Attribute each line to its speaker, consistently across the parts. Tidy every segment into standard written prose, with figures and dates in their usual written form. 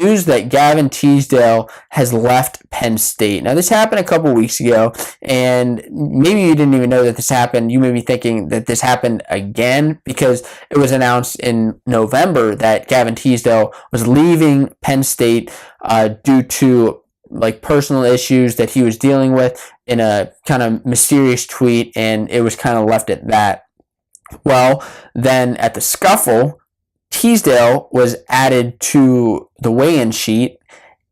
Speaker 1: news that Gavin Teasdale has left Penn State. Now, this happened a couple weeks ago, and maybe you didn't even know that this happened. You may be thinking that this happened again because it was announced in November that Gavin Teasdale was leaving Penn State due to personal issues that he was dealing with in a kind of mysterious tweet, and it was kind of left at that. Well, then at the scuffle, Teasdale was added to the weigh-in sheet,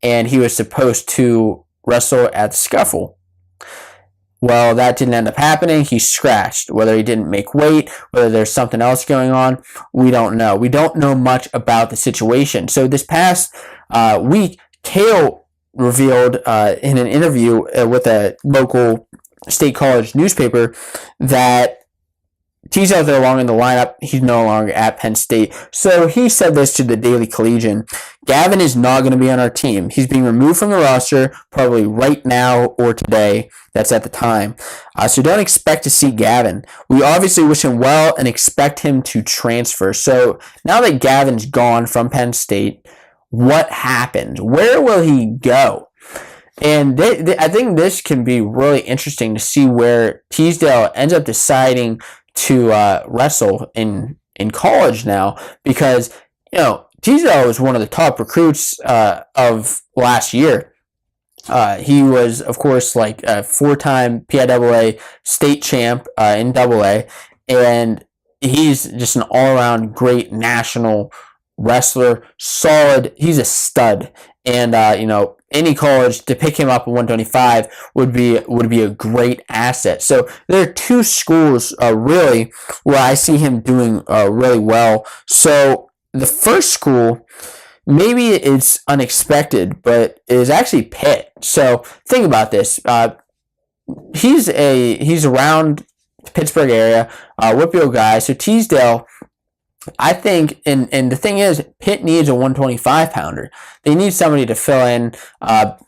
Speaker 1: and he was supposed to wrestle at the scuffle. Well, that didn't end up happening. He scratched. Whether he didn't make weight, whether there's something else going on, we don't know. We don't know much about the situation. So this past week, Cael revealed in an interview with a local state college newspaper that Teasdale's no longer in the lineup. He's no longer at Penn State. So he said this to the Daily Collegian: Gavin is not going to be on our team. He's being removed from the roster probably right now or today. That's at the time. So don't expect to see Gavin. We obviously wish him well and expect him to transfer. So now that Gavin's gone from Penn State, what happened? Where will he go? And I think this can be really interesting to see where Teasdale ends up deciding to wrestle in college now, because Teasdale was one of the top recruits of last year. He was, of course, a four-time PIAA state champ in AA, and he's just an all-around great national wrestler, solid. He's a stud, and any college to pick him up at 125 would be a great asset. So there are two schools really where I see him doing really well. So the first school, maybe it's unexpected, but it is actually Pitt. So think about this. He's around the Pittsburgh area, Whitfield guy. So Teasdale, I think, and the thing is, Pitt needs a 125 pounder. They need somebody to fill in, have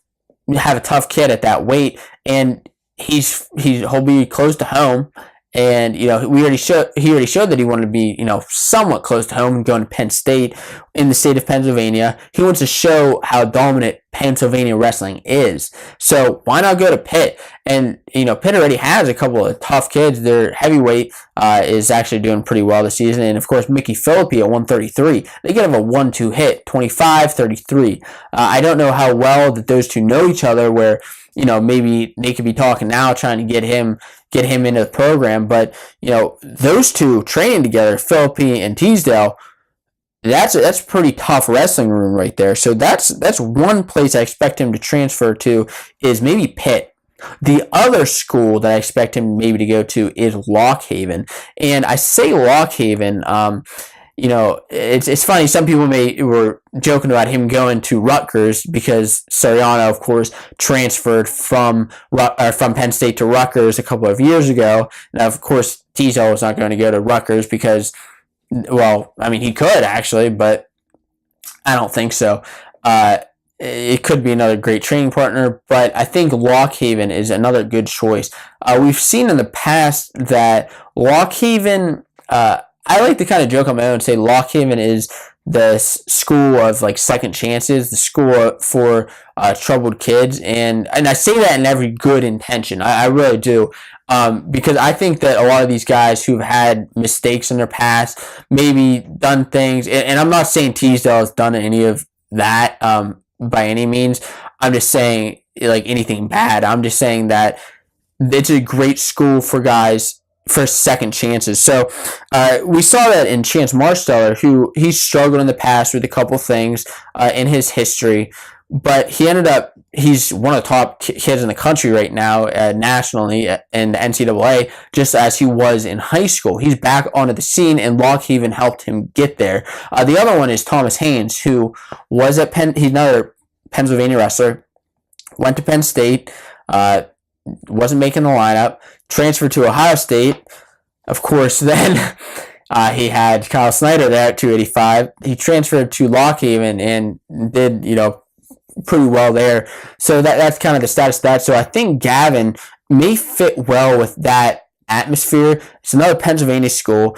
Speaker 1: a tough kid at that weight, and he'll be close to home. And he already showed that he wanted to be somewhat close to home and going to Penn State in the state of Pennsylvania. He wants to show how dominant Pennsylvania wrestling is. So why not go to Pitt? And Pitt already has a couple of tough kids. Their heavyweight is actually doing pretty well this season, and of course Mickey Philippi at 133. They get him a 1-2 hit, 25-33. I don't know how well that those two know each other, where maybe they could be talking now, trying to get him into the program. But those two training together, Philippi and Teasdale, that's a pretty tough wrestling room right there. So that's one place I expect him to transfer to, is maybe Pitt. The other school that I expect him maybe to go to is Lock Haven. And I say Lock Haven, it's funny. Some people were joking about him going to Rutgers because Suriano, of course, transferred from Penn State to Rutgers a couple of years ago. Now, of course, Teasdale was not going to go to Rutgers because, he could actually, but I don't think so. It could be another great training partner, but I think Lock Haven is another good choice. We've seen in the past that Lock Haven, I like to kind of joke on my own and say Lock Haven is the school of second chances, the school for troubled kids, and I say that in every good intention. I really do, because I think that a lot of these guys who've had mistakes in their past, maybe done things, and I'm not saying Teasdale has done any of that by any means. I'm just saying anything bad. I'm just saying that it's a great school for guys for second chances. So we saw that in Chance Marsteller, who he struggled in the past with a couple things in his history, but he's one of the top kids in the country right now nationally in the NCAA, just as he was in high school. He's back onto the scene, and Lock Haven helped him get there. The other one is Thomas Haynes, who was at Penn. He's another Pennsylvania wrestler, went to Penn State, wasn't making the lineup, transferred to Ohio State. Of course, then he had Kyle Snyder there at 285. He transferred to Lock Haven and did, pretty well there. So that's kind of the status of that. So I think Gavin may fit well with that atmosphere. It's another Pennsylvania school,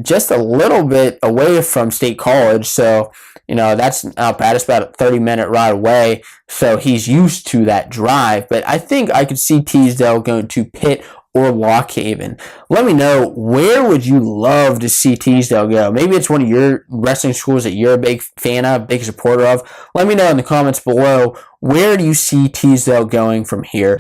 Speaker 1: just a little bit away from State College, so that's not bad. It's about a 30-minute ride away, so he's used to that drive. But I think I could see Teasdale going to Pitt or Lock Haven. Let me know, where would you love to see Teasdale go? Maybe it's one of your wrestling schools that you're a big fan of, big supporter of. Let me know in the comments below, where do you see Teasdale going from here?